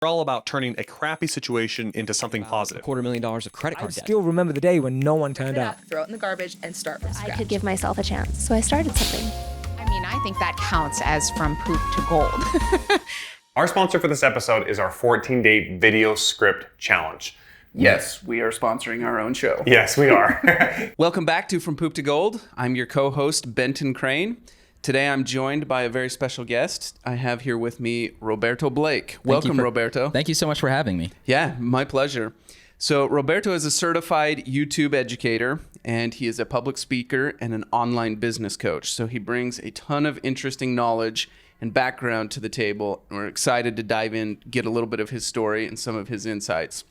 We're all about turning a crappy situation into something positive. $250,000 of credit I card debt. still remember the day when no one turned up. Throw it in the garbage and start from scratch. I could give myself a chance, so I started something. I mean, I think that counts as from poop to gold. Our sponsor for this episode is our 14-day video script challenge. Yes, we are sponsoring our own show. Yes, we are. Welcome back to From Poop to Gold. I'm your co-host, Benton Crane. Today I'm joined by a very special guest. I have here with me Roberto Blake. Welcome, Roberto. Thank you so much for having me. Yeah, my pleasure. So Roberto is a certified YouTube educator, and he is a public speaker and an online business coach. So he brings a ton of interesting knowledge and background to the table. We're excited to dive in, get a little bit of his story and some of his insights.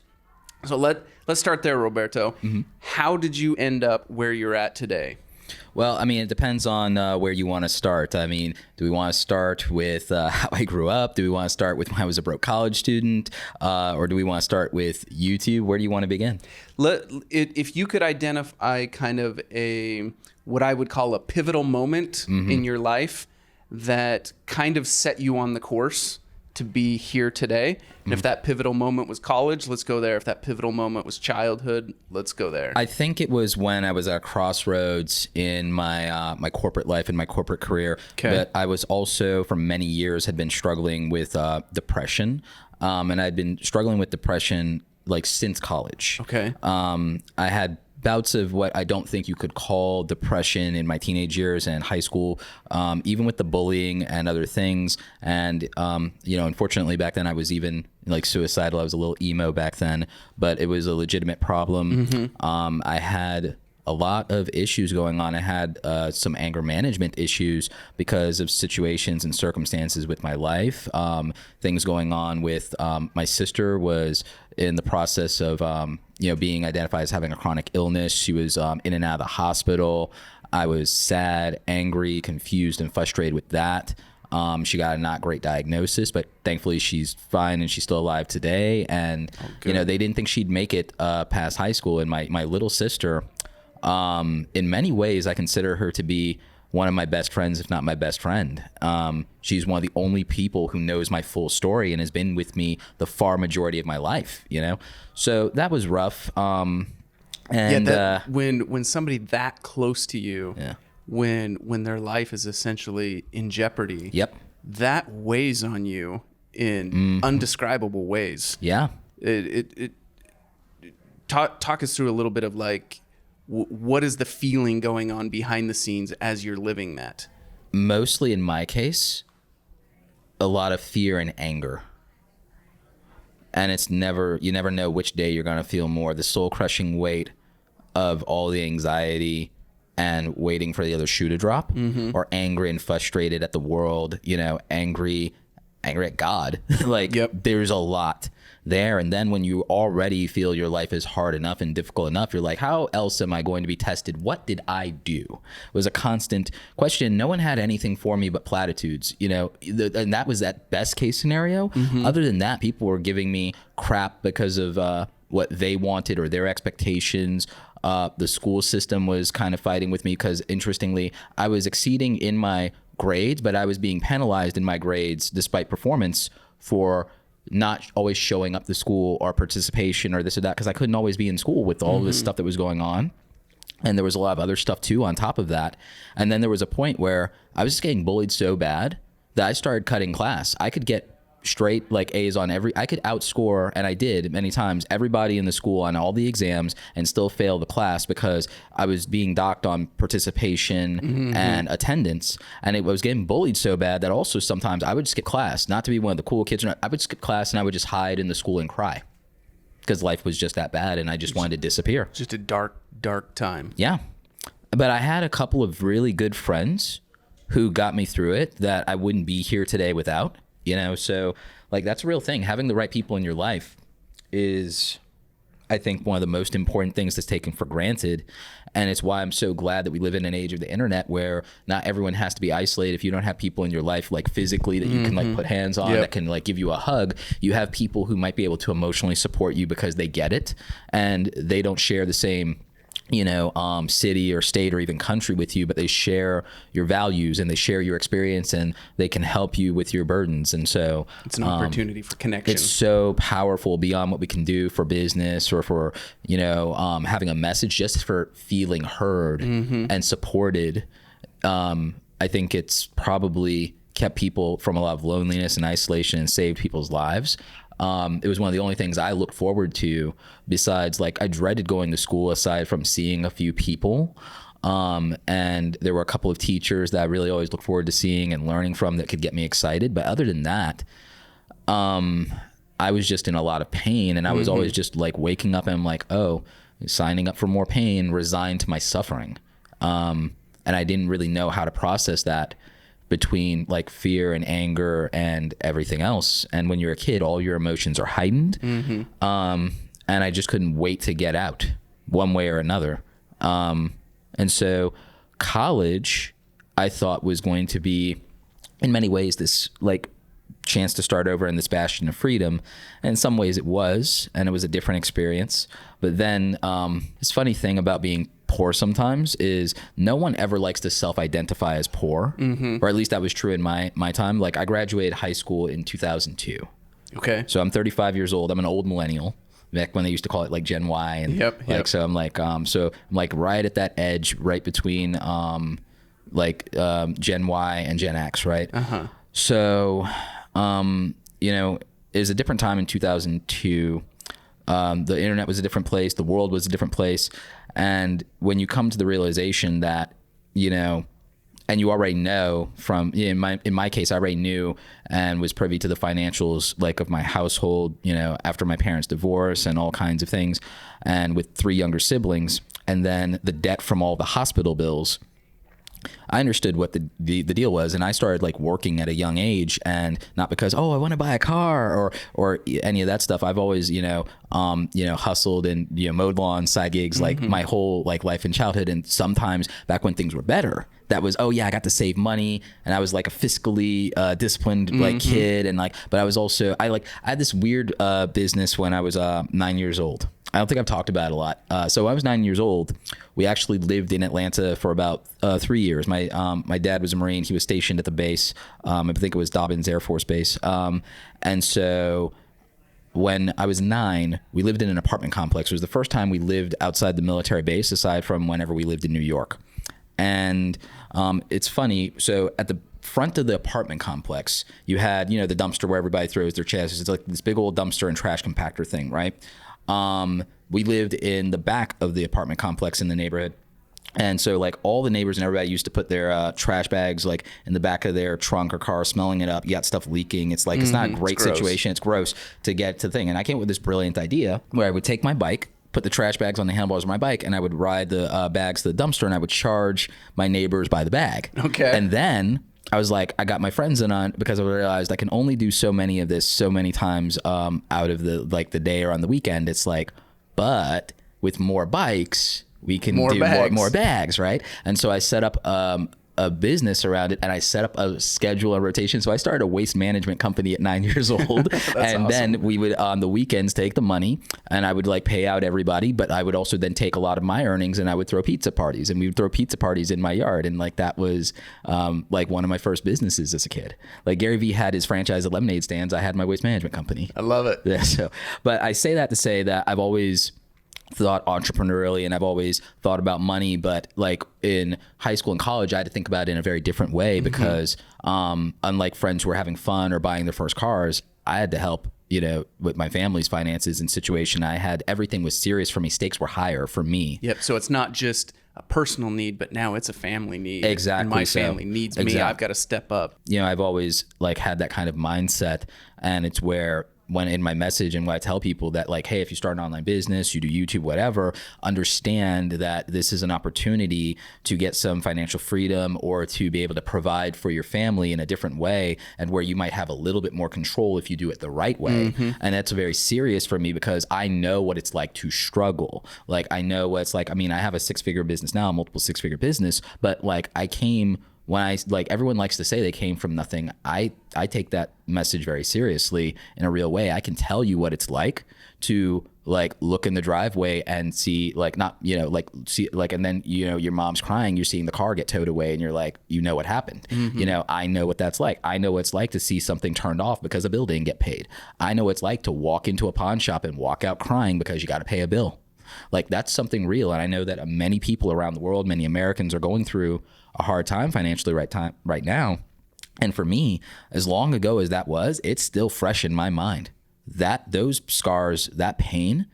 So let's start there, Roberto. Mm-hmm. How did you end up where you're at today? Well, I mean, it depends on where you want to start. I mean, do we want to start with how I grew up? Do we want to start with when I was a broke college student? Or do we want to start with YouTube? Where do you want to begin? If you could identify kind of what I would call a pivotal moment in your life that kind of set you on the course to be here today. And if that pivotal moment was college, let's go there. If that pivotal moment was childhood, let's go there. I think it was when I was at a crossroads in my my corporate life and my corporate career. Okay. But I was also, for many years, had been struggling with depression. And I'd been struggling with depression like since college. Okay. I had bouts of what I don't think you could call depression in my teenage years and high school, even with the bullying and other things. And, unfortunately back then I was even like suicidal. I was a little emo back then, but it was a legitimate problem. Mm-hmm. I had a lot of issues going on. I had some anger management issues because of situations and circumstances with my life. Things going on with my sister was in the process of being identified as having a chronic illness. She was in and out of the hospital. I was sad, angry, confused, and frustrated with that. She got a not great diagnosis, but thankfully she's fine and she's still alive today. And they didn't think she'd make it past high school. And my little sister, in many ways, I consider her to be one of my best friends, if not my best friend. She's one of the only people who knows my full story and has been with me the far majority of my life, So that was rough. When somebody that close to you, when their life is essentially in jeopardy, that weighs on you in undescribable ways. Yeah. Talk us through a little bit of like, what is the feeling going on behind the scenes as you're living that? Mostly in my case, a lot of fear and anger. And you never know which day you're going to feel more. The soul crushing weight of all the anxiety and waiting for the other shoe to drop, or angry and frustrated at the world, angry at God. There's a lot there. And then when you already feel your life is hard enough and difficult enough, you're like, how else am I going to be tested? What did I do? It was a constant question. No one had anything for me but platitudes, and that was that best case scenario. Other than that, people were giving me crap because of what they wanted or their expectations. The school system was kind of fighting with me because, interestingly, I was exceeding in my grades, but I was being penalized in my grades despite performance for not always showing up to school or participation or this or that, because I couldn't always be in school with all this stuff that was going on. And there was a lot of other stuff too on top of that. And then there was a point where I was just getting bullied so bad that I started cutting class. I could get straight like A's on I could outscore, and I did many times, everybody in the school on all the exams and still fail the class because I was being docked on participation and attendance. And it was getting bullied so bad that also sometimes I would skip class, not to be one of the cool kids. I would skip class and I would just hide in the school and cry because life was just that bad and I just wanted to disappear. Just a dark, dark time. Yeah. But I had a couple of really good friends who got me through it that I wouldn't be here today without. So like that's a real thing. Having the right people in your life is, I think, one of the most important things that's taken for granted. And it's why I'm so glad that we live in an age of the internet where not everyone has to be isolated. If you don't have people in your life like physically that you can like put hands on, that can like give you a hug, you have people who might be able to emotionally support you because they get it and they don't share the same city or state or even country with you, but they share your values and they share your experience and they can help you with your burdens. And so it's an opportunity for connection. It's so powerful beyond what we can do for business or for, having a message, just for feeling heard and supported. I think it's probably kept people from a lot of loneliness and isolation and saved people's lives. It was one of the only things I looked forward to, besides, like, I dreaded going to school aside from seeing a few people. And there were a couple of teachers that I really always looked forward to seeing and learning from that could get me excited. But other than that, I was just in a lot of pain, and I was always just like waking up and I'm like, oh, signing up for more pain, resigned to my suffering. And I didn't really know how to process that between like fear and anger and everything else. And when you're a kid, all your emotions are heightened. And I just couldn't wait to get out one way or another. And so college, I thought, was going to be in many ways this like chance to start over in this bastion of freedom. And in some ways it was, and it was a different experience. But then this funny thing about being poor sometimes is no one ever likes to self-identify as poor, or at least that was true in my time. Like, I graduated high school in 2002. Okay. So I'm 35 years old. I'm an old millennial, back when they used to call it like Gen Y. And so I'm like, right at that edge, right between Gen Y and Gen X, right? So, it was a different time in 2002. The internet was a different place. The world was a different place. And when you come to the realization that, and you already know from, in my case, I already knew and was privy to the financials, like, of my household, after my parents' divorce and all kinds of things, and with 3 younger siblings, and then the debt from all the hospital bills. I understood what the deal was, and I started like working at a young age, and not because, I want to buy a car or any of that stuff. I've always hustled and mowed lawns, side gigs, like my whole like life and childhood. And sometimes back when things were better, that was, I got to save money, and I was like a fiscally disciplined like kid, and like, but I was also I had this weird business when I was 9 years old. I don't think I've talked about it a lot. So when I was 9 years old, we actually lived in Atlanta for about 3 years. My dad was a Marine. He was stationed at the base. I think it was Dobbins Air Force Base. And so when I was 9, we lived in an apartment complex. It was the first time we lived outside the military base, aside from whenever we lived in New York. And it's funny. So at the front of the apartment complex, you had, the dumpster where everybody throws their chassis. It's like this big old dumpster and trash compactor thing, right? We lived in the back of the apartment complex in the neighborhood. And so like all the neighbors and everybody used to put their trash bags like in the back of their trunk or car, smelling it up. You got stuff leaking. It's like, it's not a great situation. It's gross to get to the thing. And I came up with this brilliant idea where I would take my bike, put the trash bags on the handlebars of my bike, and I would ride the bags to the dumpster, and I would charge my neighbors by the bag. Okay. And then I was like, I got my friends in on, because I realized I can only do so many of this so many times out of the day or on the weekend. It's like, but with more bikes, we can do more bags, right? And so I set up a business around it, and I set up a schedule and rotation. So I started a waste management company at 9 years old. And awesome. Then we would on the weekends take the money, and I would like pay out everybody, but I would also then take a lot of my earnings and I would throw pizza parties, and we would throw pizza parties in my yard. And like that was like one of my first businesses as a kid. Like Gary Vee had his franchise of lemonade stands. I had my waste management company. I love it. Yeah, so, but I say that to say that I've always thought entrepreneurially, and I've always thought about money, but like in high school and college, I had to think about it in a very different way, because unlike friends who were having fun or buying their first cars, I had to help, with my family's finances and situation. I had, everything was serious for me. Stakes were higher for me. Yep. So it's not just a personal need, but now it's a family need. Exactly. And my family needs me. I've got to step up. I've always like had that kind of mindset, and it's where, when in my message and when I tell people that like, hey, if you start an online business, you do YouTube, whatever, understand that this is an opportunity to get some financial freedom or to be able to provide for your family in a different way, and where you might have a little bit more control if you do it the right way. And that's very serious for me, because I know what it's like to struggle. Like I know what it's like. I mean, I have a 6-figure business now, a multiple 6-figure business, but like I came when I like everyone likes to say they came from nothing, I take that message very seriously in a real way. I can tell you what it's like to like look in the driveway and see like not, you know, like see like, and then, you know, your mom's crying, you're seeing the car get towed away and you're like, you know what happened. You know, I know what that's like. I know what it's like to see something turned off because a bill didn't get paid. I know what it's like to walk into a pawn shop and walk out crying because you got to pay a bill. Like that's something real. And I know that many people around the world, many Americans are going through a hard time financially right now. And for me, as long ago as that was, it's still fresh in my mind. That those scars, that pain,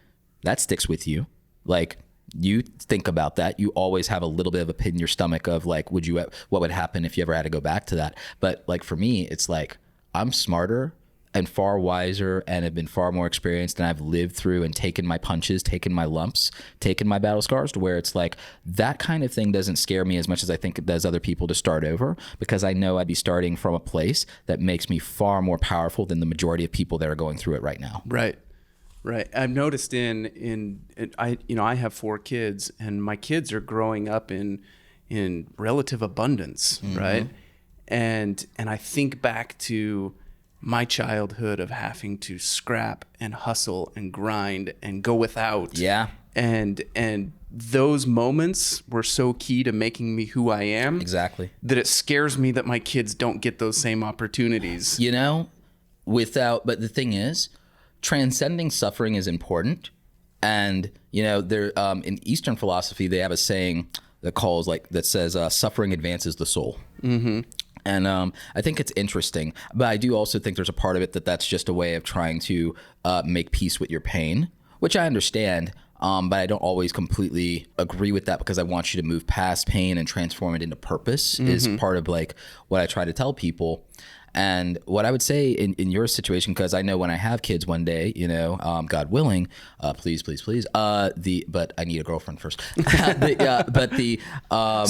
that sticks with you. Like you think about that, you always have a little bit of a pit in your stomach of like, what would happen if you ever had to go back to that? But like for me, it's like I'm smarter and far wiser and have been far more experienced, and I've lived through and taken my punches, taken my lumps, taken my battle scars, to where it's like that kind of thing doesn't scare me as much as I think it does other people to start over, because I know I'd be starting from a place that makes me far more powerful than the majority of people that are going through it right now. Right. I've noticed I have 4 kids, and my kids are growing up in relative abundance, right? And I think back to my childhood of having to scrap and hustle and grind and go without. Yeah. And those moments were so key to making me who I am. Exactly. That it scares me that my kids don't get those same opportunities. You know, but the thing is, transcending suffering is important. And, you know, there in Eastern philosophy, they have a saying that says suffering advances the soul. And I think it's interesting, but I do also think there's a part of it that's just a way of trying to make peace with your pain, which I understand, but I don't always completely agree with that, because I want you to move past pain and transform it into purpose is part of like what I try to tell people. And what I would say in your situation, because I know when I have kids one day, you know, God willing, please, but I need a girlfriend first.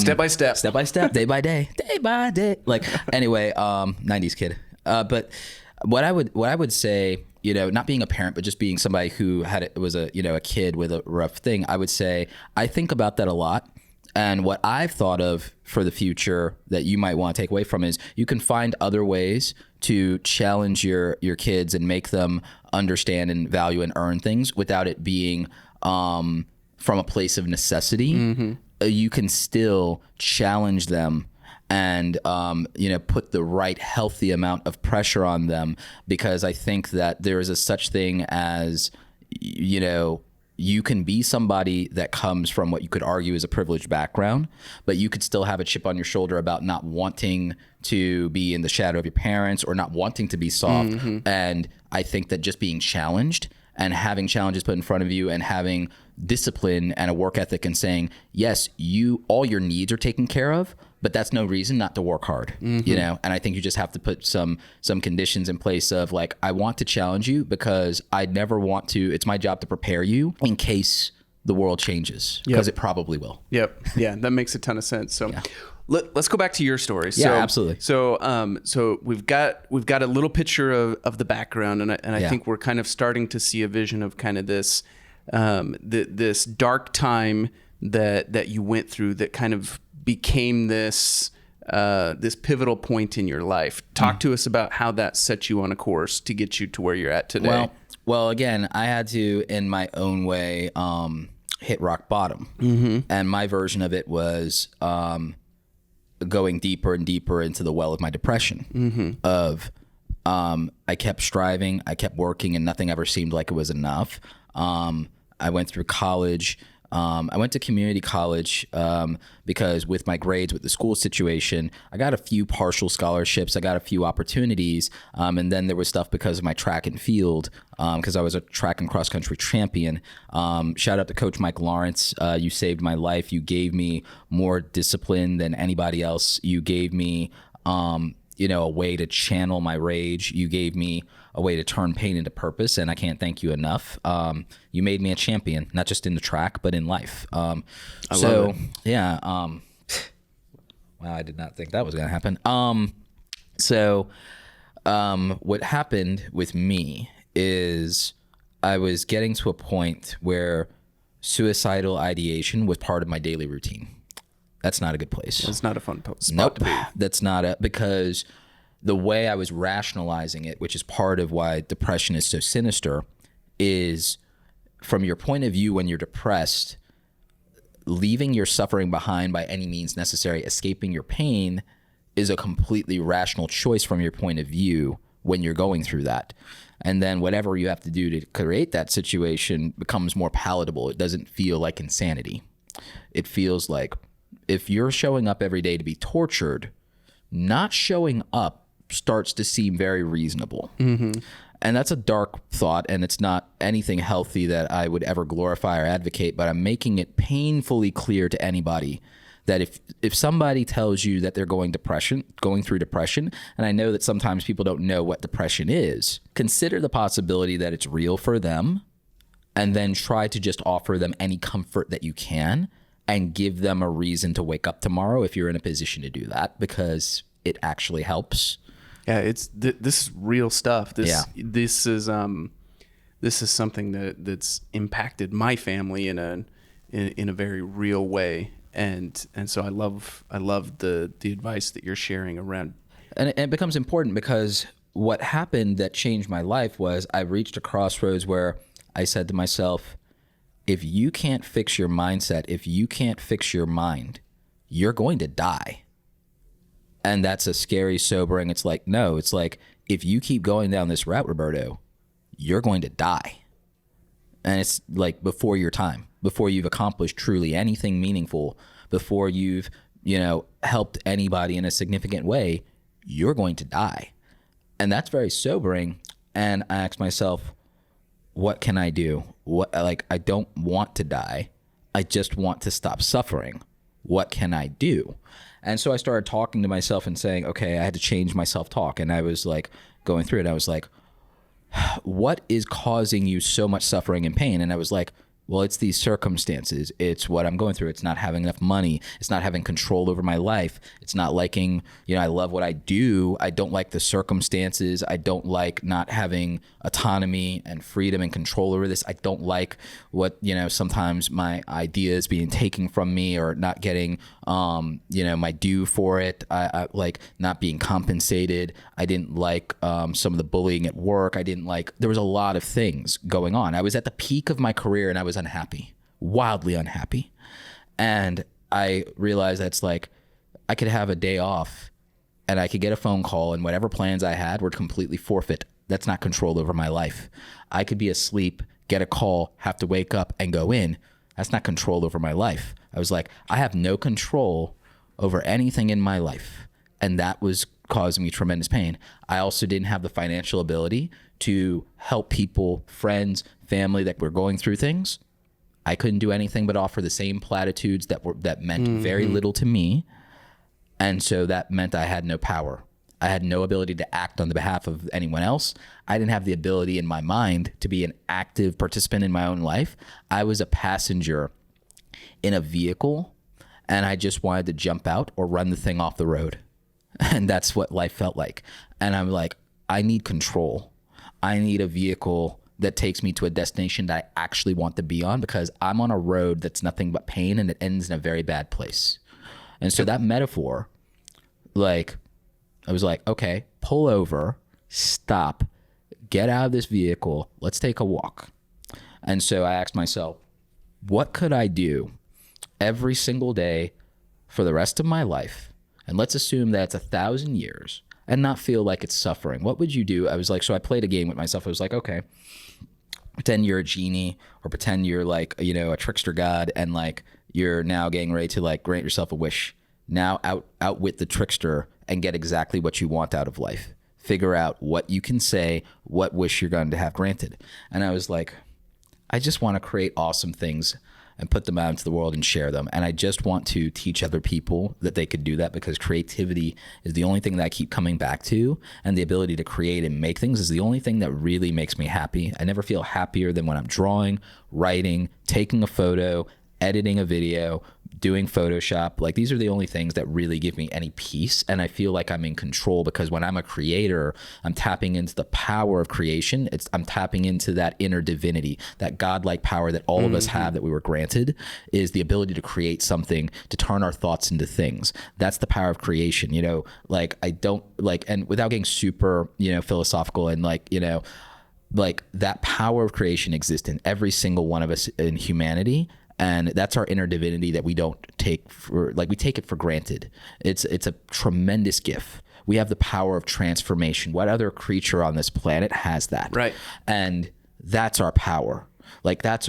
Step by step, day by day. Like anyway, 90s kid. But what I would say, you know, not being a parent, but just being somebody who was a kid with a rough thing, I would say I think about that a lot. And what I've thought of for the future that you might want to take away from is you can find other ways to challenge your kids and make them understand and value and earn things without it being from a place of necessity. You can still challenge them and put the right healthy amount of pressure on them, because I think that there is a such thing as, you know, you can be somebody that comes from what you could argue is a privileged background, but you could still have a chip on your shoulder about not wanting to be in the shadow of your parents or not wanting to be soft. And I think that just being challenged and having challenges put in front of you and having discipline and a work ethic and saying, yes, all your needs are taken care of, but that's no reason not to work hard, you know? And I think you just have to put some conditions in place of like, I want to challenge you because I never want to, it's my job to prepare you in case the world changes, because it probably will. Yep. Yeah, that makes a ton of sense. So let's go back to your story. Yeah, absolutely. So we've got a little picture of the background, and I think we're kind of starting to see a vision of kind of this this dark time that you went through that kind of became this pivotal point in your life. Talk to us about how that set you on a course to get you to where you're at today. Well, again, I had to, in my own way, hit rock bottom, and my version of it was going deeper and deeper into the well of my depression. I kept striving, I kept working, and nothing ever seemed like it was enough. I went through college. I went to community college because with my grades, with the school situation, I got a few partial scholarships. I got a few opportunities. And then there was stuff because of my track and field, because I was a track and cross country champion. Shout out to Coach Mike Lawrence. You saved my life. You gave me more discipline than anybody else. You gave me, a way to channel my rage. You gave me a way to turn pain into purpose, and I can't thank you enough. You made me a champion, not just in the track, but in life. I love it. Yeah. Wow, I did not think that was going to happen. What happened with me is I was getting to a point where suicidal ideation was part of my daily routine. That's not a good place. It's not a fun spot Nope. to be. That's not because the way I was rationalizing it, which is part of why depression is so sinister, is from your point of view when you're depressed, leaving your suffering behind by any means necessary, escaping your pain, is a completely rational choice from your point of view when you're going through that. And then whatever you have to do to create that situation becomes more palatable. It doesn't feel like insanity. It feels like if you're showing up every day to be tortured, not showing up starts to seem very reasonable. Mm-hmm. And that's a dark thought, and it's not anything healthy that I would ever glorify or advocate, but I'm making it painfully clear to anybody that if somebody tells you that they're going through depression, and I know that sometimes people don't know what depression is, consider the possibility that it's real for them, and then try to just offer them any comfort that you can and give them a reason to wake up tomorrow if you're in a position to do that, because it actually helps. Yeah, it's this is real stuff. Yeah. This is something that's impacted my family in a very real way, and so I love the advice that you're sharing around. And it becomes important because what happened that changed my life was I reached a crossroads where I said to myself, if you can't fix your mindset, if you can't fix your mind, you're going to die. And that's a scary, sobering. It's like, no, it's like, if you keep going down this route, Roberto, you're going to die. And it's like before your time, before you've accomplished truly anything meaningful, before you've, helped anybody in a significant way, you're going to die. And that's very sobering. And I asked myself, what can I do? I don't want to die. I just want to stop suffering. What can I do? And so I started talking to myself and saying, okay, I had to change my self-talk. And I was like going through it. I was like, what is causing you so much suffering and pain? And I was like, well, it's these circumstances. It's what I'm going through. It's not having enough money. It's not having control over my life. It's not liking, I love what I do. I don't like the circumstances. I don't like not having autonomy and freedom and control over this. I don't like what, sometimes my ideas being taken from me or not getting, my due for it. I like not being compensated. I didn't like some of the bullying at work. There was a lot of things going on. I was at the peak of my career and I was unhappy, wildly unhappy. And I realized that's like, I could have a day off and I could get a phone call and whatever plans I had were completely forfeit. That's not control over my life. I could be asleep, get a call, have to wake up and go in. That's not control over my life. I was like, I have no control over anything in my life. And that was causing me tremendous pain. I also didn't have the financial ability to help people, friends, family that were going through things. I couldn't do anything but offer the same platitudes that meant very little to me. And so that meant I had no power. I had no ability to act on the behalf of anyone else. I didn't have the ability in my mind to be an active participant in my own life. I was a passenger in a vehicle, and I just wanted to jump out or run the thing off the road. And that's what life felt like. And I'm like, I need control. I need a vehicle that takes me to a destination that I actually want to be on, because I'm on a road that's nothing but pain and it ends in a very bad place. And so that metaphor, I was like, okay, pull over, stop, get out of this vehicle, let's take a walk. And so I asked myself, what could I do every single day for the rest of my life? And let's assume that it's 1,000 years and not feel like it's suffering. What would you do? I was like, so I played a game with myself. I was like, okay, pretend you're a genie or pretend you're a trickster god and you're now getting ready to grant yourself a wish. Now outwit the trickster and get exactly what you want out of life. Figure out what you can say, what wish you're going to have granted. And I was like, I just want to create awesome things and put them out into the world and share them. And I just want to teach other people that they could do that, because creativity is the only thing that I keep coming back to. And the ability to create and make things is the only thing that really makes me happy. I never feel happier than when I'm drawing, writing, taking a photo, editing a video, doing Photoshop. Like, these are the only things that really give me any peace. And I feel like I'm in control, because when I'm a creator, I'm tapping into the power of creation. I'm tapping into that inner divinity, that godlike power that all of us have, that we were granted, is the ability to create something, to turn our thoughts into things. That's the power of creation. You know, like, I don't like, and without getting super, you know, philosophical, and like, you know, like, that power of creation exists in every single one of us in humanity. And that's our inner divinity that we don't take for, like, we take it for granted. It's a tremendous gift. We have the power of transformation. What other creature on this planet has that? Right. And that's our power. Like, that's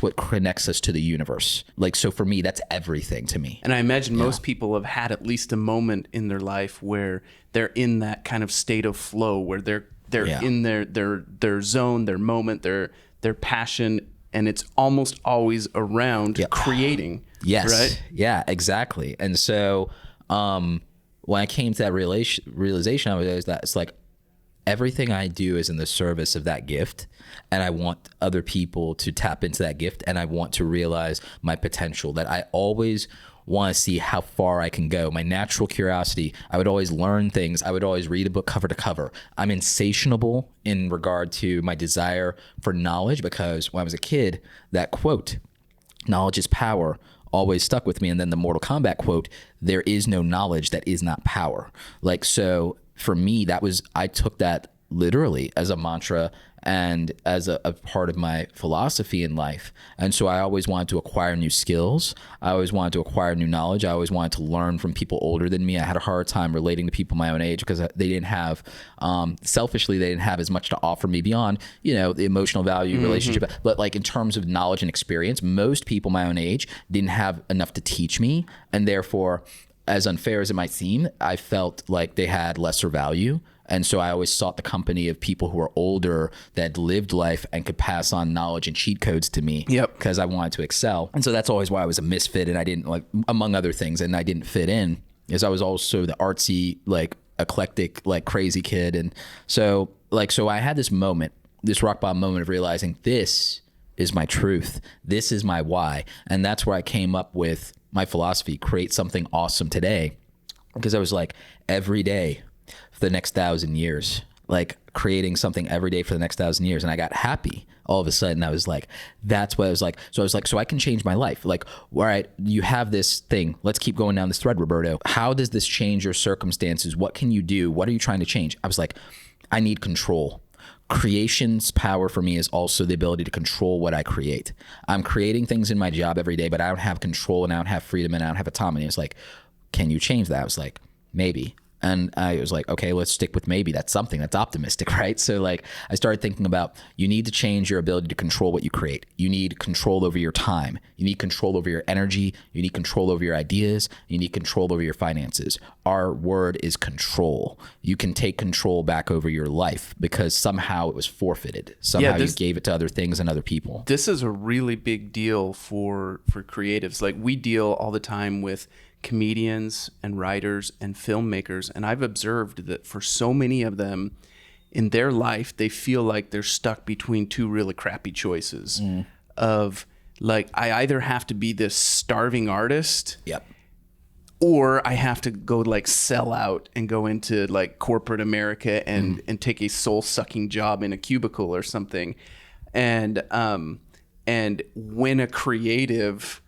what connects us to the universe. Like, so for me, that's everything to me. And I imagine most people have had at least a moment in their life where they're in that kind of state of flow, where they're in their zone, their moment, their passion, and it's almost always around creating. Yes. Right? Yeah, exactly. And so when I came to that realization, I was that it's like, everything I do is in the service of that gift, and I want other people to tap into that gift, and I want to realize my potential, that I always want to see how far I can go. My natural curiosity, I would always learn things. I would always read a book cover to cover. I'm insatiable in regard to my desire for knowledge, because when I was a kid, that quote, "Knowledge is power," always stuck with me. And then the Mortal Kombat quote, "There is no knowledge that is not power." Like, so for me, I took that literally as a mantra and as a part of my philosophy in life. And so I always wanted to acquire new skills. I always wanted to acquire new knowledge. I always wanted to learn from people older than me. I had a hard time relating to people my own age, because they didn't have, selfishly, they didn't have as much to offer me beyond, you know, the emotional value relationship. But like, in terms of knowledge and experience, most people my own age didn't have enough to teach me. And therefore, as unfair as it might seem, I felt like they had lesser value. And so I always sought the company of people who are older, that lived life and could pass on knowledge and cheat codes to me. Yep. Because I wanted to excel. And so that's always why I was a misfit, and I didn't, like, among other things, and I didn't fit in, is I was also the artsy, like, eclectic, like, crazy kid. And so I had this moment, this rock bottom moment of realizing, this is my truth. This is my why. And that's where I came up with my philosophy, create something awesome today. Because I was like, every day for the next 1,000 years, like, creating something every day for the next 1,000 years. And I got happy all of a sudden. I was like, that's what I was like. So I was like, so I can change my life. Like, all right, you have this thing. Let's keep going down this thread, Roberto. How does this change your circumstances? What can you do? What are you trying to change? I was like, I need control. Creation's power for me is also the ability to control what I create. I'm creating things in my job every day, but I don't have control, and I don't have freedom, and I don't have autonomy. It's like, can you change that? I was like, maybe. And I was like, okay, let's stick with maybe. That's something that's optimistic, right? So like, I started thinking about, you need to change your ability to control what you create. You need control over your time. You need control over your energy. You need control over your ideas. You need control over your finances. Our word is control. You can take control back over your life, because somehow it was forfeited. Somehow you gave it to other things and other people. This is a really big deal for creatives. Like, we deal all the time with comedians and writers and filmmakers, and I've observed that for so many of them in their life, they feel like they're stuck between two really crappy choices of, like, I either have to be this starving artist, or I have to go, like, sell out and go into, like, corporate America and take a soul-sucking job in a cubicle or something. And when a creative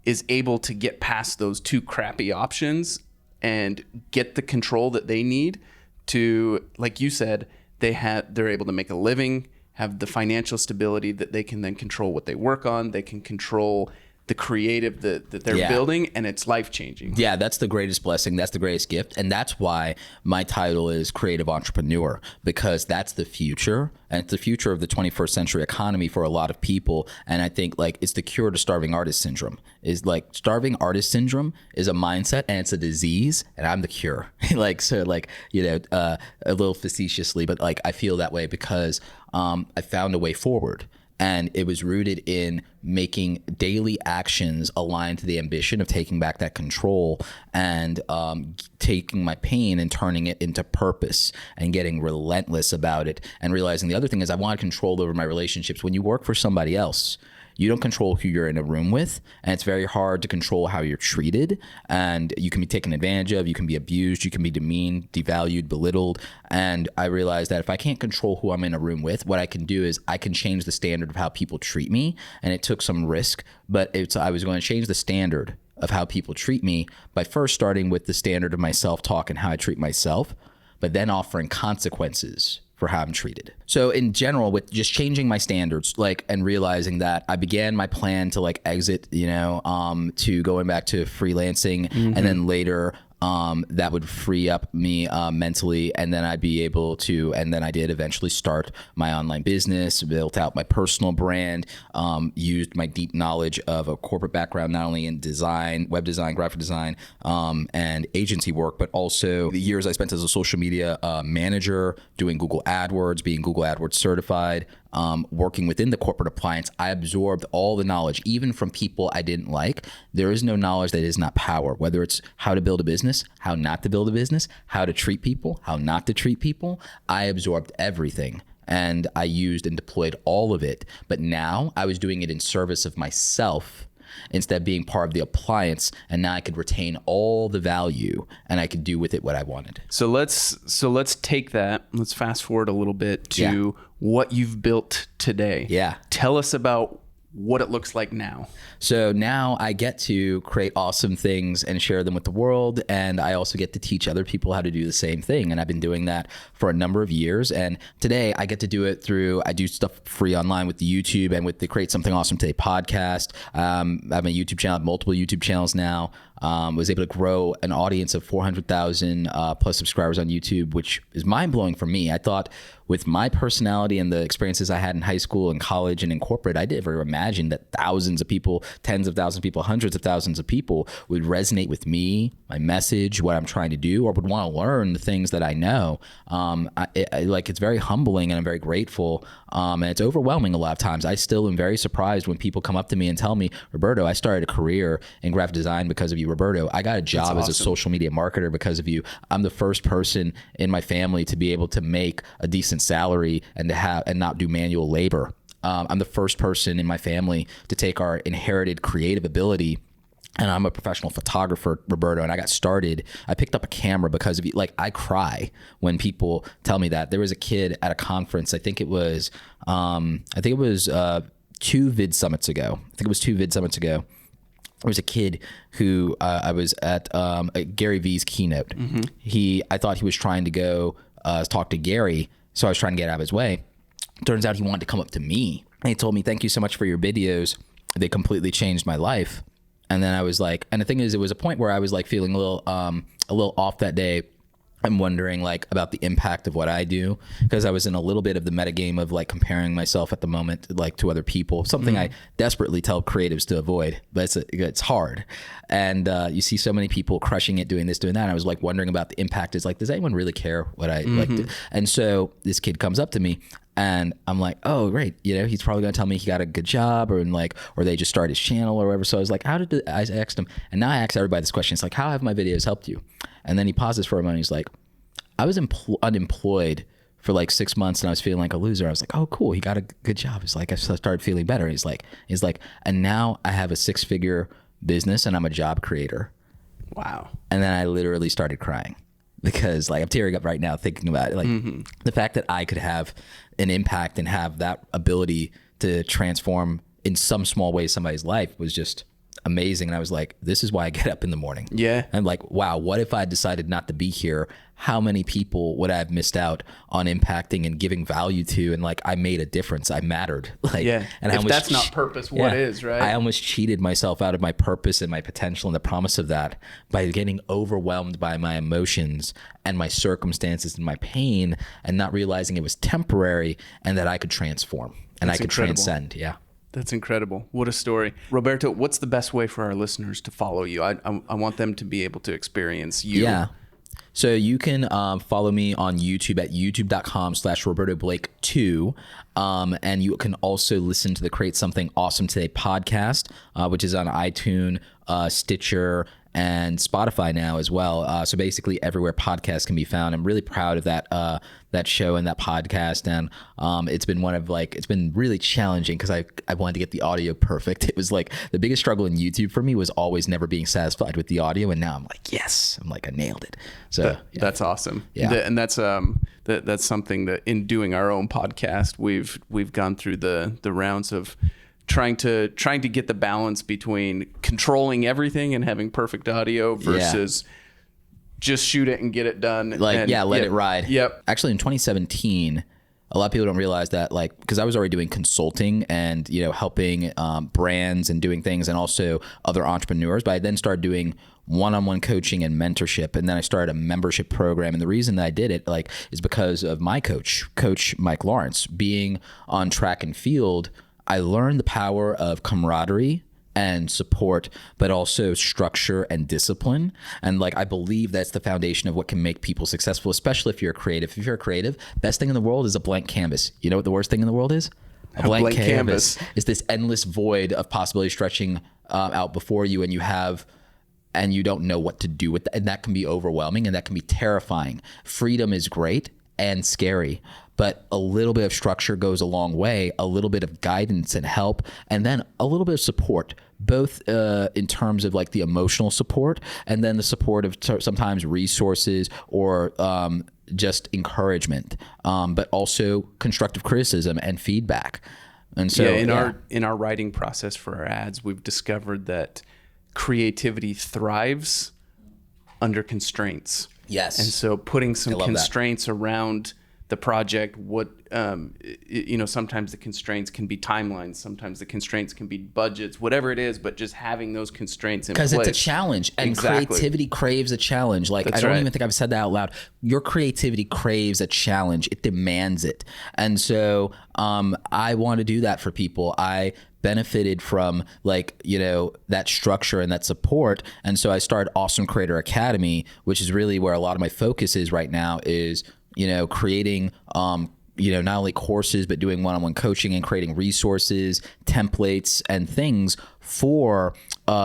is able to get past those two crappy options and get the control that they need to, like you said, they're able to make a living, have the financial stability that they can then control what they work on. They can control the creative that they're building, and it's life-changing. Yeah, that's the greatest blessing. That's the greatest gift. And that's why my title is Creative Entrepreneur, because that's the future. And it's the future of the 21st century economy for a lot of people. And I think, like, it's the cure to starving artist syndrome. Is like, starving artist syndrome is a mindset, and it's a disease, and I'm the cure. Like, so, like, you know, a little facetiously, but like, I feel that way because I found a way forward. And it was rooted in making daily actions aligned to the ambition of taking back that control, and taking my pain and turning it into purpose, and getting relentless about it, and realizing the other thing is, I want control over my relationships. When you work for somebody else, you don't control who you're in a room with, and it's very hard to control how you're treated, and you can be taken advantage of, you can be abused, you can be demeaned, devalued, belittled. And I realized that if I can't control who I'm in a room with, what I can do is I can change the standard of how people treat me. And it took some risk, but I was going to change the standard of how people treat me by first starting with the standard of my self-talk and how I treat myself, but then offering consequences for how I'm treated. So in general, with just changing my standards, like, and realizing that I began my plan to like exit, to going back to freelancing, and then later that would free up me mentally, and then I'd be able to, and then I did eventually start my online business, built out my personal brand, used my deep knowledge of a corporate background, not only in design, web design, graphic design, and agency work, but also the years I spent as a social media manager, doing Google AdWords, being Google AdWords certified, working within the corporate appliance. I absorbed all the knowledge, even from people I didn't like. There is no knowledge that is not power, whether it's how to build a business, how not to build a business, how to treat people, how not to treat people. I absorbed everything and I used and deployed all of it. But now I was doing it in service of myself instead of being part of the appliance, and now I could retain all the value and I could do with it what I wanted. So let's take that. Let's fast forward a little bit to what you've built today. Yeah. Tell us about what it looks like now. So now I get to create awesome things and share them with the world. And I also get to teach other people how to do the same thing. And I've been doing that for a number of years. And today I get to do it through, I do stuff free online with the YouTube and with the Create Something Awesome Today podcast. I have a YouTube channel, I have multiple YouTube channels now. Was able to grow an audience of 400,000 plus subscribers on YouTube, which is mind blowing for me. I thought with my personality and the experiences I had in high school and college and in corporate, I never imagined that thousands of people, tens of thousands of people, hundreds of thousands of people would resonate with me, my message, what I'm trying to do, or would want to learn the things that I know. It's very humbling, and I'm very grateful. And it's overwhelming a lot of times. I still am very surprised when people come up to me and tell me, Roberto, I started a career in graphic design because of you. Roberto, I got a job as a social media marketer because of you. I'm the first person in my family to be able to make a decent salary and to have and not do manual labor. I'm the first person in my family to take our inherited creative ability. And I'm a professional photographer, Roberto, and I got started. I picked up a camera because of you. Like, I cry when people tell me that. There was a kid at a conference, I think it was 2 vid summits ago. There was a kid who I was at Gary Vee's keynote. I thought he was trying to go talk to Gary, so I was trying to get out of his way. Turns out he wanted to come up to me. And he told me, "Thank you so much for your videos. They completely changed my life." And then I was like, and the thing is, it was a point where I was like feeling a little off that day. I'm wondering like about the impact of what I do, because I was in a little bit of the metagame of like comparing myself at the moment like to other people, something I desperately tell creatives to avoid, but it's hard. And you see so many people crushing it, doing this, doing that. And I was like wondering about the impact. Is like, does anyone really care what I like do? And so this kid comes up to me and I'm like, oh, great. He's probably going to tell me he got a good job or they just started his channel or whatever. So I was like, I asked him, and now I ask everybody this question. It's like, how have my videos helped you? And then he pauses for a moment. He's like, I was unemployed for like 6 months and I was feeling like a loser. I was like, oh, cool. He got a good job. It's like, I started feeling better. He's like, and now I have a 6-figure business and I'm a job creator. Wow. And then I literally started crying because like I'm tearing up right now thinking about it. Like the fact that I could have an impact and have that ability to transform in some small way somebody's life was just amazing. And I was like, this is why I get up in the morning. Yeah. I'm like, wow, what if I decided not to be here? How many people would I have missed out on impacting and giving value to? And like, I made a difference. I mattered. Like, yeah. And if that's not purpose, what is, right? I almost cheated myself out of my purpose and my potential and the promise of that by getting overwhelmed by my emotions and my circumstances and my pain and not realizing it was temporary and that I could transform and I could transcend. Yeah. That's incredible. What a story. Roberto, what's the best way for our listeners to follow you? I want them to be able to experience you. Yeah. So you can follow me on YouTube at youtube.com/Roberto Blake 2. And you can also listen to the Create Something Awesome Today podcast, which is on iTunes, Stitcher, and Spotify now as well. So basically everywhere podcasts can be found. I'm really proud of that show and that podcast. And it's been really challenging because I wanted to get the audio perfect. It was like the biggest struggle in YouTube for me was always never being satisfied with the audio. And now I'm like, yes, I nailed it. So that's awesome. Yeah. And that's something that in doing our own podcast, we've gone through the rounds of trying to get the balance between controlling everything and having perfect audio versus just shoot it and get it done. Let it ride. Yep. Actually, in 2017, a lot of people don't realize that, because I was already doing consulting and, helping brands and doing things and also other entrepreneurs. But I then started doing one-on-one coaching and mentorship. And then I started a membership program. And the reason that I did it, is because of my coach Mike Lawrence. Being on track and field, I learned the power of camaraderie and support, but also structure and discipline. And I believe that's the foundation of what can make people successful, especially if you're a creative. If you're a creative, best thing in the world is a blank canvas. You know what the worst thing in the world is? A blank canvas is this endless void of possibility stretching out before you, and you don't know what to do with that. And that can be overwhelming and that can be terrifying. Freedom is great and scary, but a little bit of structure goes a long way, a little bit of guidance and help, and then a little bit of support, both in terms of the emotional support and then the support of sometimes resources or just encouragement, but also constructive criticism and feedback. And so in our writing process for our ads, we've discovered that creativity thrives under constraints. Yes. And so putting some constraints around the project, sometimes the constraints can be timelines, sometimes the constraints can be budgets, whatever it is, but just having those constraints in place. Because it's a challenge, and creativity craves a challenge. I don't even think I've said that out loud. Your creativity craves a challenge. It demands it. And so I want to do that for people. I benefited from that structure and that support. And so I started Awesome Creator Academy, which is really where a lot of my focus is right now, is creating not only courses, but doing one-on-one coaching and creating resources, templates, and things for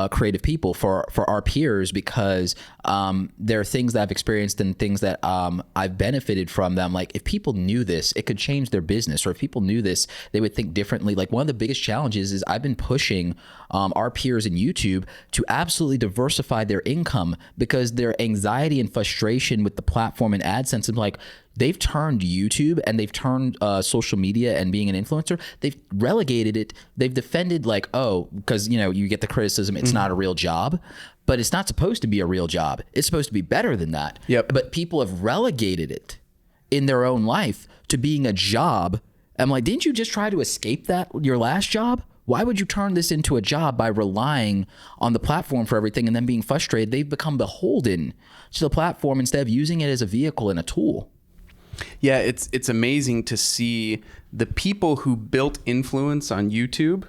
creative people, for our peers, because there are things that I've experienced and things that I've benefited from them. If people knew this, it could change their business, or if people knew this, they would think differently. One of the biggest challenges is I've been pushing our peers in YouTube to absolutely diversify their income, because their anxiety and frustration with the platform and AdSense is they've turned YouTube and they've turned social media and being an influencer, they've relegated it. They've defended because you get the criticism, it's not a real job, but it's not supposed to be a real job. It's supposed to be better than that. Yep. But people have relegated it in their own life to being a job. I'm didn't you just try to escape that, your last job? Why would you turn this into a job by relying on the platform for everything and then being frustrated? They've become beholden to the platform instead of using it as a vehicle and a tool. Yeah, it's amazing to see the people who built influence on YouTube,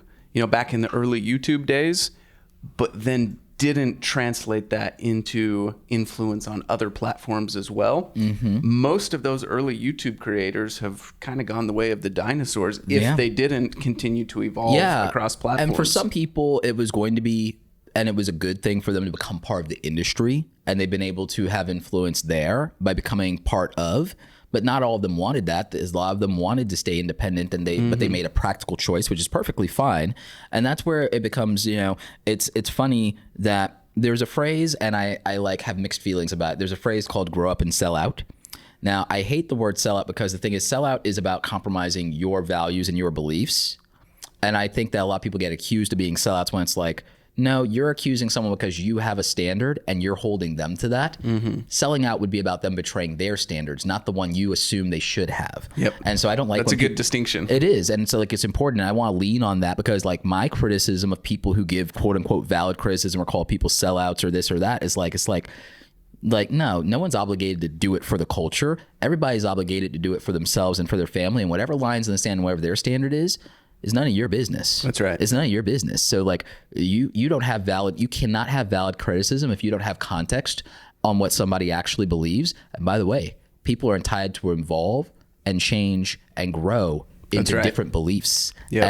back in the early YouTube days, but then didn't translate that into influence on other platforms as well. Mm-hmm. Most of those early YouTube creators have kind of gone the way of the dinosaurs if they didn't continue to evolve across platforms. And for some people, it was going to be, and it was a good thing for them to become part of the industry, and they've been able to have influence there by becoming part of. But not all of them wanted that. A lot of them wanted to stay independent, and but they made a practical choice, which is perfectly fine. And that's where it becomes, it's funny that there's a phrase, and I have mixed feelings about it. There's a phrase called grow up and sell out. Now, I hate the word sell out, because the thing is, sell out is about compromising your values and your beliefs. And I think that a lot of people get accused of being sellouts when it's no, you're accusing someone because you have a standard and you're holding them to that. Mm-hmm. Selling out would be about them betraying their standards, not the one you assume they should have. Yep. And so I don't like that's a good distinction. It is. And so it's important. And I want to lean on that, because my criticism of people who give quote unquote valid criticism or call people sellouts or this or that is no one's obligated to do it for the culture. Everybody's obligated to do it for themselves and for their family, and whatever lines in the sand, whatever their standard is none of your business. That's right. It's none of your business. So you cannot have valid criticism if you don't have context on what somebody actually believes. And by the way, people are entitled to evolve and change and grow into different beliefs. Yeah.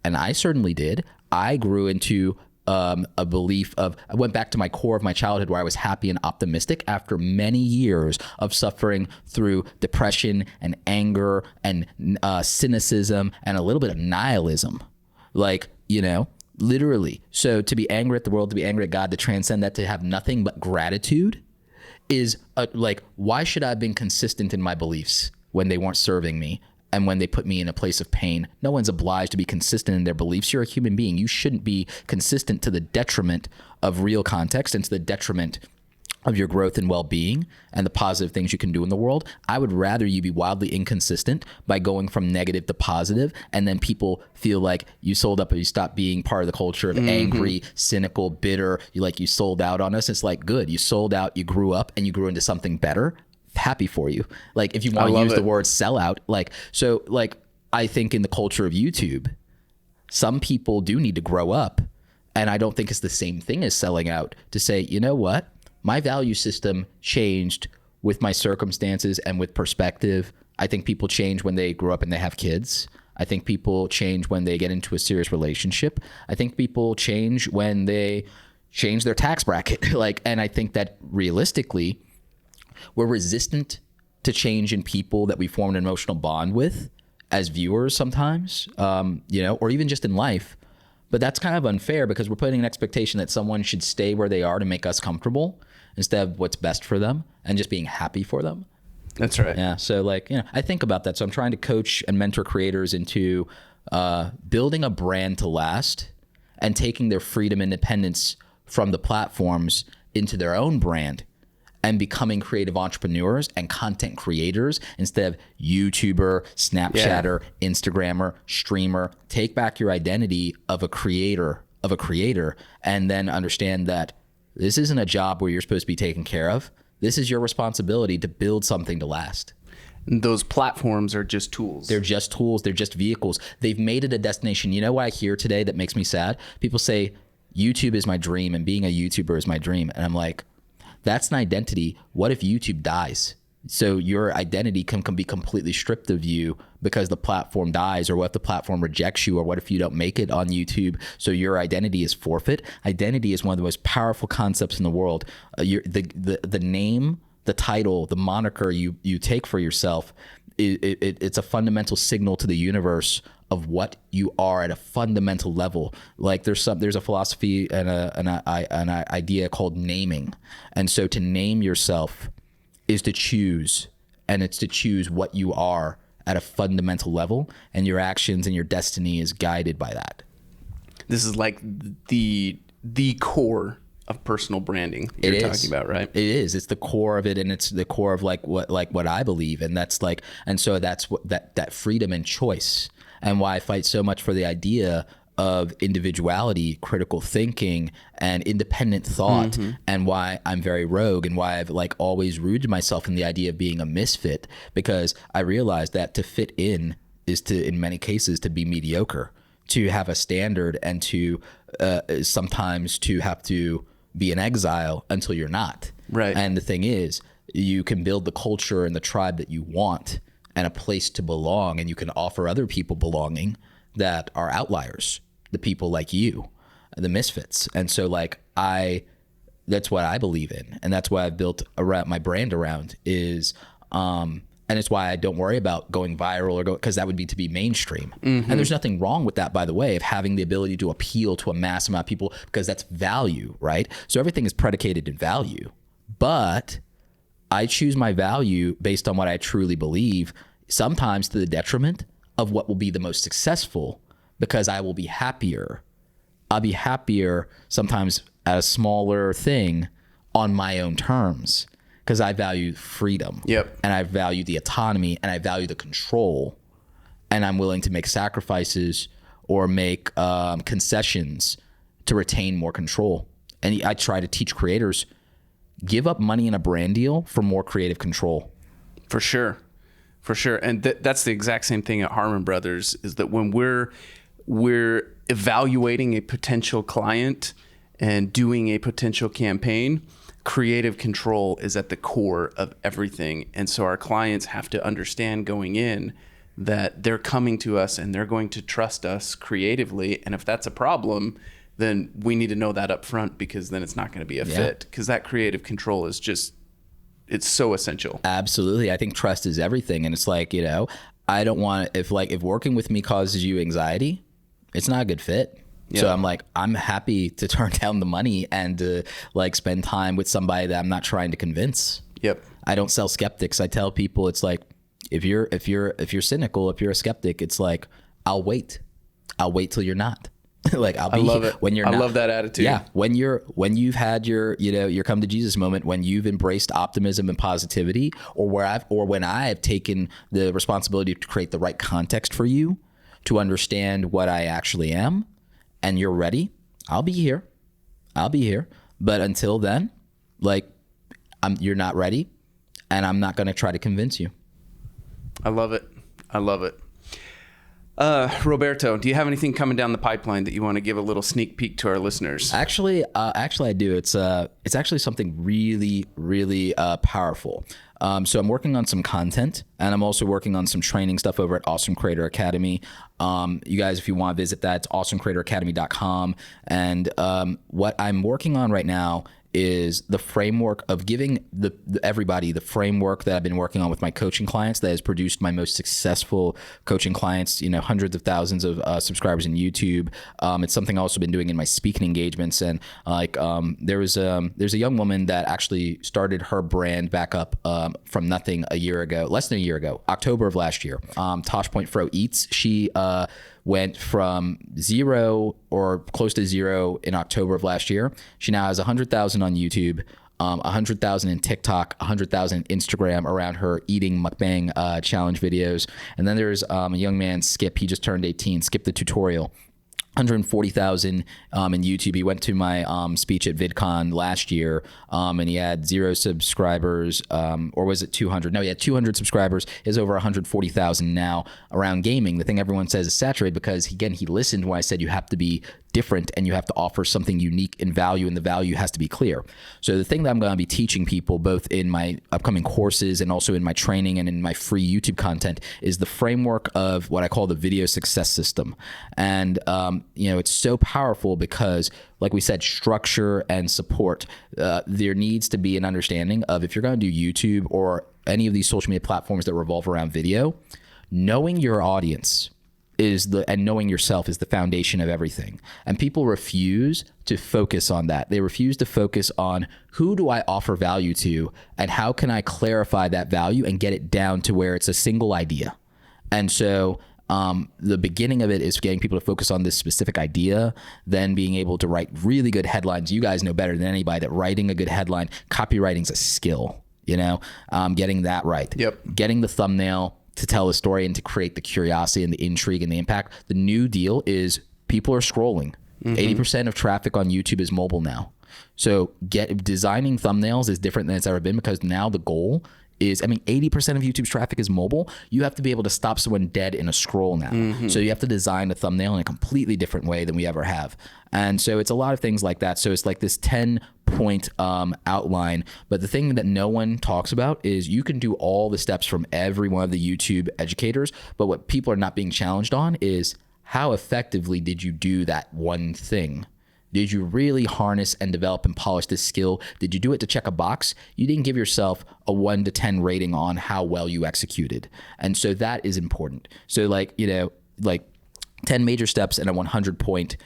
And I certainly did. I grew into a belief of, I went back to my core of my childhood where I was happy and optimistic after many years of suffering through depression and anger and cynicism and a little bit of nihilism. Like, literally. So to be angry at the world, to be angry at God, to transcend that, to have nothing but gratitude is like, why should I have been consistent in my beliefs when they weren't serving me? And when they put me in a place of pain? No one's obliged to be consistent in their beliefs. You're a human being. You shouldn't be consistent to the detriment of real context and to the detriment of your growth and well-being and the positive things you can do in the world. I would rather you be wildly inconsistent by going from negative to positive, and then people feel like you sold up or you stopped being part of the culture of angry, cynical, bitter. You sold out on us. It's like, good. You sold out, you grew up, and you grew into something better. Happy for you. Like, if you want to use the word sellout, I think in the culture of YouTube, some people do need to grow up. And I don't think it's the same thing as selling out to say, you know what? My value system changed with my circumstances and with perspective. I think people change when they grow up and they have kids. I think people change when they get into a serious relationship. I think people change when they change their tax bracket. And I think that realistically, we're resistant to change in people that we form an emotional bond with as viewers sometimes, or even just in life. But that's kind of unfair because we're putting an expectation that someone should stay where they are to make us comfortable instead of what's best for them and just being happy for them. That's right. Yeah. So I think about that. So I'm trying to coach and mentor creators into building a brand to last and taking their freedom and independence from the platforms into their own brand and becoming creative entrepreneurs and content creators instead of YouTuber, Snapchatter, Instagrammer, streamer. Take back your identity of a creator, and then understand that this isn't a job where you're supposed to be taken care of. This is your responsibility to build something to last. Those platforms are just tools. They're just tools. They're just vehicles. They've made it a destination. You know what I hear today that makes me sad? People say, YouTube is my dream and being a YouTuber is my dream. And I'm like, that's an identity. What if YouTube dies? So your identity can be completely stripped of you because the platform dies, or what if the platform rejects you, or what if you don't make it on YouTube? So your identity is forfeit. Identity is one of the most powerful concepts in the world. The name, the title, the moniker you take for yourself, it's a fundamental signal to the universe of what you are at a fundamental level. Like there's a philosophy and an idea called naming. And so to name yourself is to choose, and it's to choose what you are at a fundamental level, and your actions and your destiny is guided by that. This is like the core of personal branding you're talking about, right? It is. It's the core of it, and it's the core of what I believe, and that's what that freedom and choice, and why I fight so much for the idea of individuality, critical thinking, and independent thought, and why I'm very rogue, and why I've always rooted myself in the idea of being a misfit, because I realized that to fit in is to, in many cases, to be mediocre, to have a standard, and to sometimes to have to be in exile until you're not. Right. And the thing is, you can build the culture and the tribe that you want and a place to belong, and you can offer other people belonging that are outliers, the people like you, the misfits. And so that's what I believe in. And that's why I've built my brand around is, and it's why I don't worry about going viral because that would be to be mainstream. And there's nothing wrong with that, by the way, of having the ability to appeal to a mass amount of people, because that's value, right? So everything is predicated in value, but I choose my value based on what I truly believe, sometimes to the detriment of what will be the most successful, because I will be happier. I'll be happier sometimes at a smaller thing on my own terms, because I value freedom. Yep. And I value the autonomy, and I value the control, and I'm willing to make sacrifices or make concessions to retain more control. And I try to teach creators, give up money in a brand deal for more creative control. For sure. And that's the exact same thing at Harmon Brothers, is that when we're evaluating a potential client and doing a potential campaign, creative control is at the core of everything. And so our clients have to understand going in that they're coming to us and they're going to trust us creatively. And if that's a problem, then we need to know that up front, because then it's not going to be a fit, because that creative control is just, it's so essential. Absolutely. I think trust is everything. And it's like, I don't want, if working with me causes you anxiety, it's not a good fit. Yeah. So I'm like, I'm happy to turn down the money and to spend time with somebody that I'm not trying to convince. Yep. I don't sell skeptics. I tell people, it's like, if you're cynical, if you're a skeptic, it's like, I'll wait till you're not. I'll be, I love it. When you're not. I love that attitude. Yeah. When you've had your, your come to Jesus moment, when you've embraced optimism and positivity, or when I've taken the responsibility to create the right context for you to understand what I actually am, and you're ready, I'll be here. But until then, you're not ready, and I'm not going to try to convince you. I love it. Roberto, do you have anything coming down the pipeline that you want to give a little sneak peek to our listeners? Actually, I do. It's actually something really, really powerful. So I'm working on some content, and I'm also working on some training stuff over at Awesome Creator Academy. You guys, if you want to visit that, it's awesomecreatoracademy.com. And what I'm working on right now is the framework of giving everybody the framework that I've been working on with my coaching clients that has produced my most successful coaching clients, hundreds of thousands of subscribers in YouTube. It's something I've also been doing in my speaking engagements. And there's a young woman that actually started her brand back up from nothing less than a year ago, October of last year. Tosh Point Fro Eats. She went from 0 or close to 0 in October of last year. She now has 100,000 on YouTube, 100,000 in TikTok, 100,000 in Instagram around her eating mukbang challenge videos. And then there's a young man, Skip. He just turned 18. Skip the Tutorial. 140,000 in YouTube. He went to my speech at VidCon last year, and he had 0 subscribers, or was it 200? No, he had 200 subscribers. Is over 140,000 now around gaming. The thing everyone says is saturated because, again, he listened when I said you have to be different and you have to offer something unique in value, and the value has to be clear. So the thing that I'm going to be teaching people, both in my upcoming courses and also in my training and in my free YouTube content, is the framework of what I call the video success system. And it's so powerful because, like we said, structure and support. There needs to be an understanding of, if you're going to do YouTube or any of these social media platforms that revolve around video, knowing your audience and knowing yourself is the foundation of everything. And people refuse to focus on that. They refuse to focus on, who do I offer value to, and how can I clarify that value and get it down to where it's a single idea. And so the beginning of it is getting people to focus on this specific idea, then being able to write really good headlines. You guys know better than anybody that writing a good headline, copywriting's a skill, getting that right. Yep. Getting the thumbnail to tell the story and to create the curiosity and the intrigue and the impact. The new deal is people are scrolling. 80% of traffic on YouTube is mobile now. So designing thumbnails is different than it's ever been, because now the goal is, 80% of YouTube's traffic is mobile. You have to be able to stop someone dead in a scroll now. So you have to design a thumbnail in a completely different way than we ever have. And so it's a lot of things like that. So it's like this 10-point outline. But the thing that no one talks about is you can do all the steps from every one of the YouTube educators. But what people are not being challenged on is, how effectively did you do that one thing? Did you really harness and develop and polish this skill? Did you do it to check a box? You didn't give yourself a 1 to 10 rating on how well you executed. And so that is important. So 10 major steps and a 100-point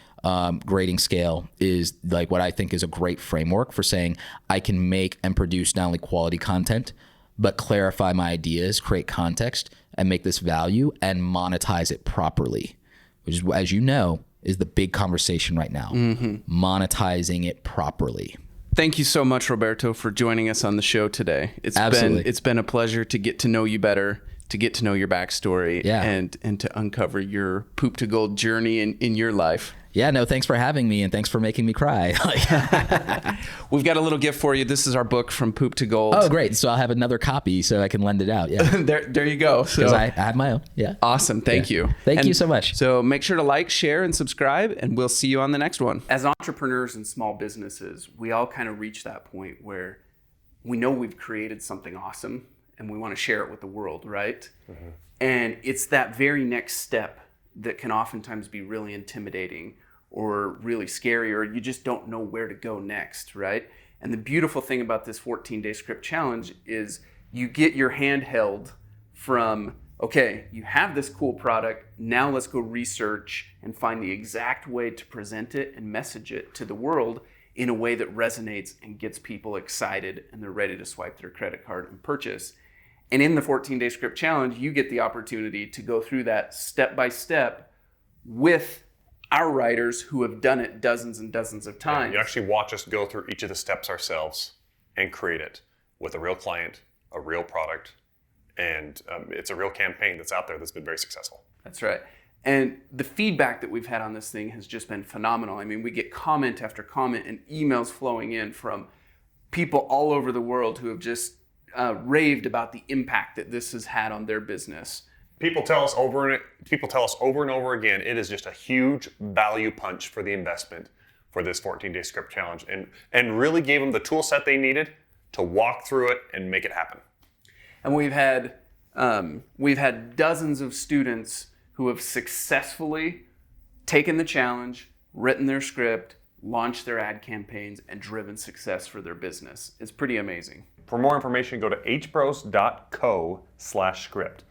grading scale is what I think is a great framework for saying I can make and produce not only quality content, but clarify my ideas, create context, and make this value and monetize it properly, which is, as you know, is the big conversation right now. Monetizing it properly. Thank you so much, Roberto, for joining us on the show today. It's been a pleasure to get to know you better, to get to know your backstory, and to uncover your poop to gold journey in your life. Yeah, no, thanks for having me, and thanks for making me cry. We've got a little gift for you. This is our book, From Poop to Gold. Oh, great. So I'll have another copy so I can lend it out. Yeah. there you go. Because I have my own. Yeah. Awesome. Thank you. Thank you so much. So make sure to like, share, and subscribe, and we'll see you on the next one. As entrepreneurs and small businesses, we all kind of reach that point where we know we've created something awesome and we want to share it with the world, right? And it's that very next step that can oftentimes be really intimidating, or really scary, or you just don't know where to go next, right? And the beautiful thing about this 14-day script challenge is you get your hand held from, okay, you have this cool product, now let's go research and find the exact way to present it and message it to the world in a way that resonates and gets people excited and they're ready to swipe their credit card and purchase. And in the 14-day script challenge, you get the opportunity to go through that step by step with our writers who have done it dozens and dozens of times. You actually watch us go through each of the steps ourselves and create it with a real client, a real product, and it's a real campaign that's out there that's been very successful. That's right. And the feedback that we've had on this thing has just been phenomenal. I mean, we get comment after comment and emails flowing in from people all over the world who have just raved about the impact that this has had on their business. People tell us over and over again, it is just a huge value punch for the investment for this 14-day script challenge, and really gave them the tool set they needed to walk through it and make it happen. And we've had dozens of students who have successfully taken the challenge, written their script, launched their ad campaigns, and driven success for their business. It's pretty amazing. For more information, go to hbros.co/script.